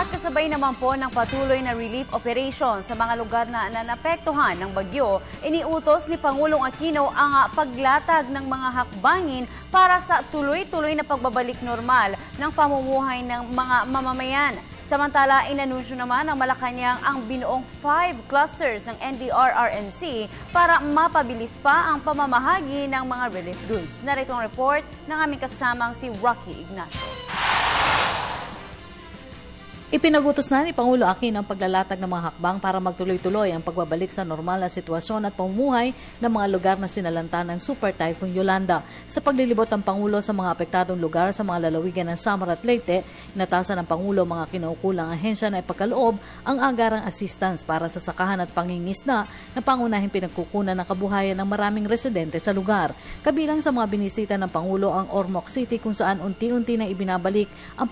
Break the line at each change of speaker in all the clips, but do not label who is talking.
At kasabay naman po ng patuloy na relief operation sa mga lugar na naapektuhan ng bagyo, iniutos ni Pangulong Aquino ang paglatag ng mga hakbangin para sa tuloy-tuloy na pagbabalik normal ng pamumuhay ng mga mamamayan. Samantala, inanunsyo naman ng Malacanang ang binuong 5 clusters ng NDRRMC para mapabilis pa ang pamamahagi ng mga relief goods. Narito ang report ng aming kasamang si Rocky Ignacio.
Ipinagutos na ni Pangulo Aquino ang paglalatag ng mga hakbang para magtuloy-tuloy ang pagbabalik sa normal na sitwasyon at pamumuhay ng mga lugar na sinalanta ng Super Typhoon Yolanda. Sa paglilibot ng Pangulo sa mga apektadong lugar sa mga lalawigan ng Samar at Leyte, inatasan ng Pangulo mga kinaukulang ahensya na ipagkaloob ang agarang assistance para sa sakahan at pangingisda na pangunahing pinagkukunan ng kabuhayan ng maraming residente sa lugar. Kabilang sa mga binisita ng Pangulo ang Ormoc City kung saan unti-unti na ibinabalik ang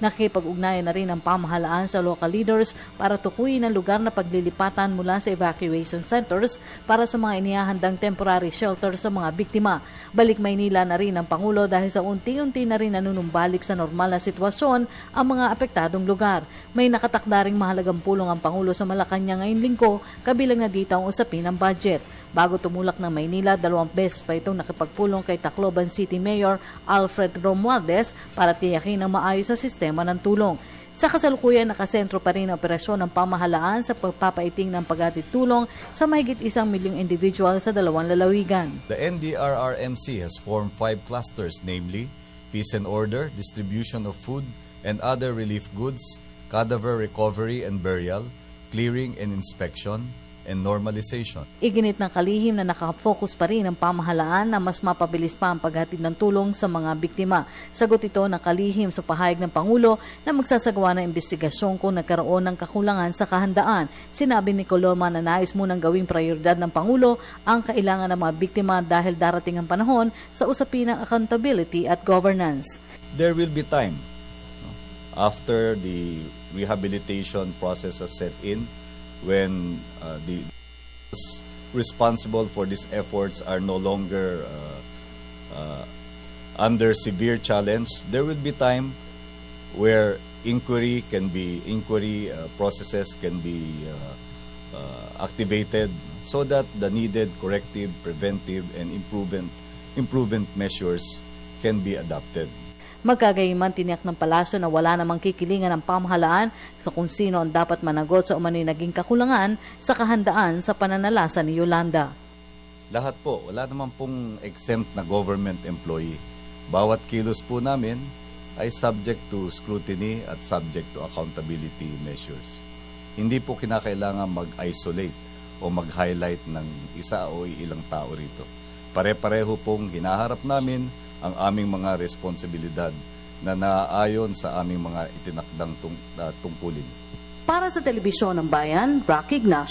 Nakikipag-ugnayan na rin ang pamahalaan sa local leaders para tukuyin ang lugar na paglilipatan mula sa evacuation centers para sa mga inihahandang temporary shelter sa mga biktima. Balik Maynila na rin ang Pangulo dahil sa unti-unti na rin nanunumbalik sa normal na sitwasyon ang mga apektadong lugar. May nakatakdaring mahalagang pulong ang Pangulo sa Malacanang ngayong linggo, kabilang na dito ang usapin ng budget. Bago tumulak ng Maynila, 2 beses pa itong nakipagpulong kay Tacloban City Mayor Alfred Romualdez para tiyakin ang maayos na sistema ng tulong. Sa kasalukuyan, nakasentro pa rin ang operasyon ng pamahalaan sa pagpapaiting ng paghatid tulong sa mahigit 1 milyong individual sa 2 lalawigan.
The NDRRMC has formed 5 clusters, namely peace and order, distribution of food and other relief goods, cadaver recovery and burial, clearing and inspection, and normalization.
Iginit ng kalihim na nakafocus pa rin ang pamahalaan na mas mapabilis pa ang paghatid ng tulong sa mga biktima. Sagot ito ng kalihim sa pahayag ng Pangulo na magsasagawa ng investigasyon kung nagkaroon ng kakulangan sa kahandaan. Sinabi ni Coloma na nais munang gawing prioridad ng Pangulo ang kailangan ng mga biktima dahil darating ang panahon sa usapin ng accountability at governance.
There will be time after the rehabilitation process has set in, when the responsible for these efforts are no longer under severe challenge, there will be time where inquiry processes can be activated so that the needed corrective, preventive, and improvement measures can be adopted.
Magkagayiman tiniyak ng palasyo na wala namang kikilingan ng pamahalaan sa kung sino ang dapat managot sa umano'y naging kakulangan sa kahandaan sa pananalasa ni Yolanda.
Lahat po, wala naman pong exempt na government employee. Bawat kilos po namin ay subject to scrutiny at subject to accountability measures. Hindi po kinakailangan mag-isolate o mag-highlight ng isa o ilang tao rito. Pare-pareho pong hinaharap namin ang aming mga responsibilidad na naaayon sa aming mga itinakdang tungkulin.
Para sa Telebisyon ng Bayan, Rocky Ignacio.